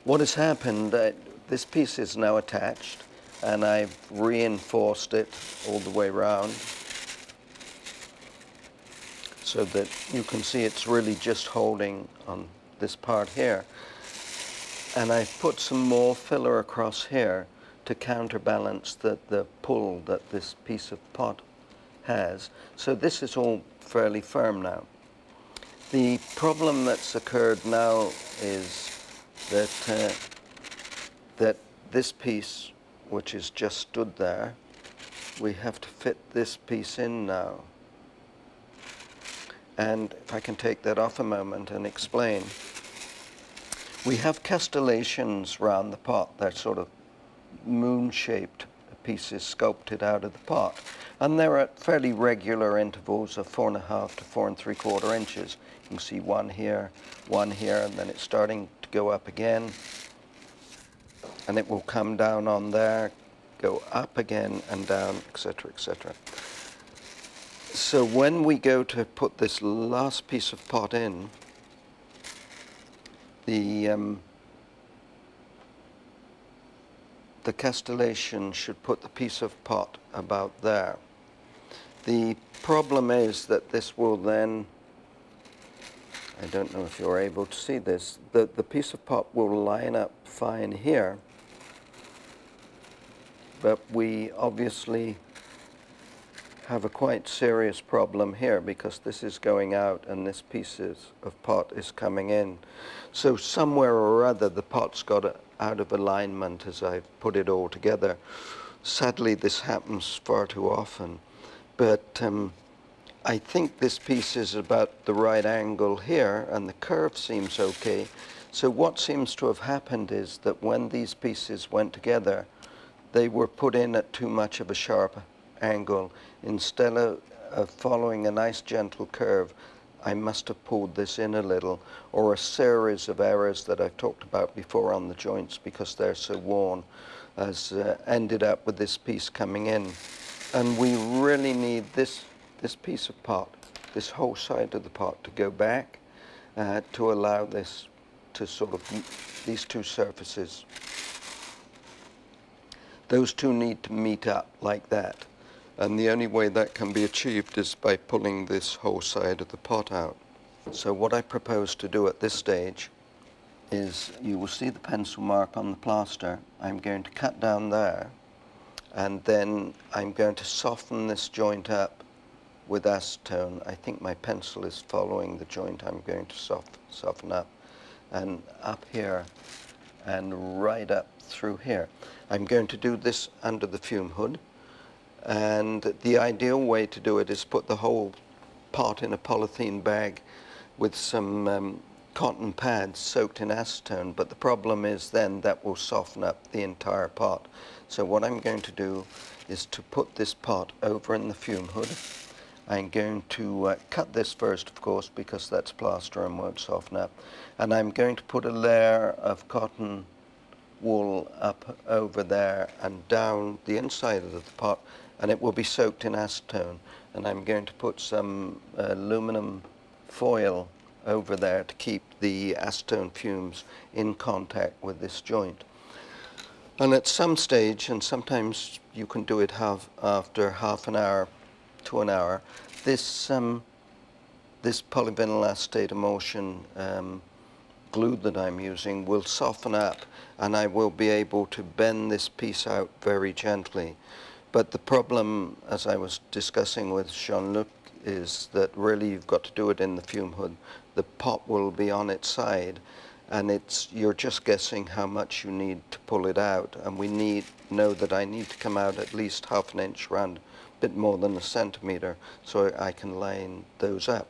What has happened, this piece is now attached, and I've reinforced it all the way around so that you can see it's really just holding on this part here. And I've put some more filler across here to counterbalance the pull that this piece of pot has. So this is all fairly firm now. The problem that's occurred now is that that this piece, which is just stood there, we have to fit this piece in now. And if I can take that off a moment and explain. We have castellations round the pot. They're sort of moon-shaped pieces sculpted out of the pot. And they're at fairly regular intervals of 4.5 to 4 3/4 inches. You can see one here, and then it's starting to go up again. And it will come down on there, go up again and down, etc., etc. So when we go to put this last piece of pot in, the castellation should put the piece of pot about there. The problem is that this will then, I don't know if you're able to see this, the piece of pot will line up fine here, but we obviously have a quite serious problem here because this is going out and this piece of pot is coming in. So somewhere or other the pot's got out of alignment as I've put it all together. Sadly, this happens far too often, but I think this piece is about the right angle here and the curve seems okay. So what seems to have happened is that when these pieces went together, they were put in at too much of a sharp angle. Instead of following a nice gentle curve, I must have pulled this in a little, or a series of errors that I've talked about before on the joints because they're so worn has ended up with this piece coming in. And we really need this piece of pot, this whole side of the pot, to go back to allow this to sort of, these two surfaces, those two need to meet up like that. And the only way that can be achieved is by pulling this whole side of the pot out. So what I propose to do at this stage is, you will see the pencil mark on the plaster. I'm going to cut down there, and then I'm going to soften this joint up with acetone. I think my pencil is following the joint I'm going to soften up, and up here and right up through here. I'm going to do this under the fume hood. And the ideal way to do it is put the whole pot in a polythene bag with some cotton pads soaked in acetone, but the problem is then that will soften up the entire pot. So what I'm going to do is to put this pot over in the fume hood. I'm going to cut this first, of course, because that's plaster and won't soften up. And I'm going to put a layer of cotton wool up over there and down the inside of the pot, and it will be soaked in acetone. And I'm going to put some aluminum foil over there to keep the acetone fumes in contact with this joint. And at some stage, and sometimes you can do it after half an hour to an hour, this polyvinyl acetate emulsion glue that I'm using will soften up, and I will be able to bend this piece out very gently. But the problem, as I was discussing with Jean-Luc, is that really you've got to do it in the fume hood. The pot will be on its side, and you're just guessing how much you need to pull it out. And we know that I need to come out at least half an inch round, a bit more than a centimeter, so I can line those up.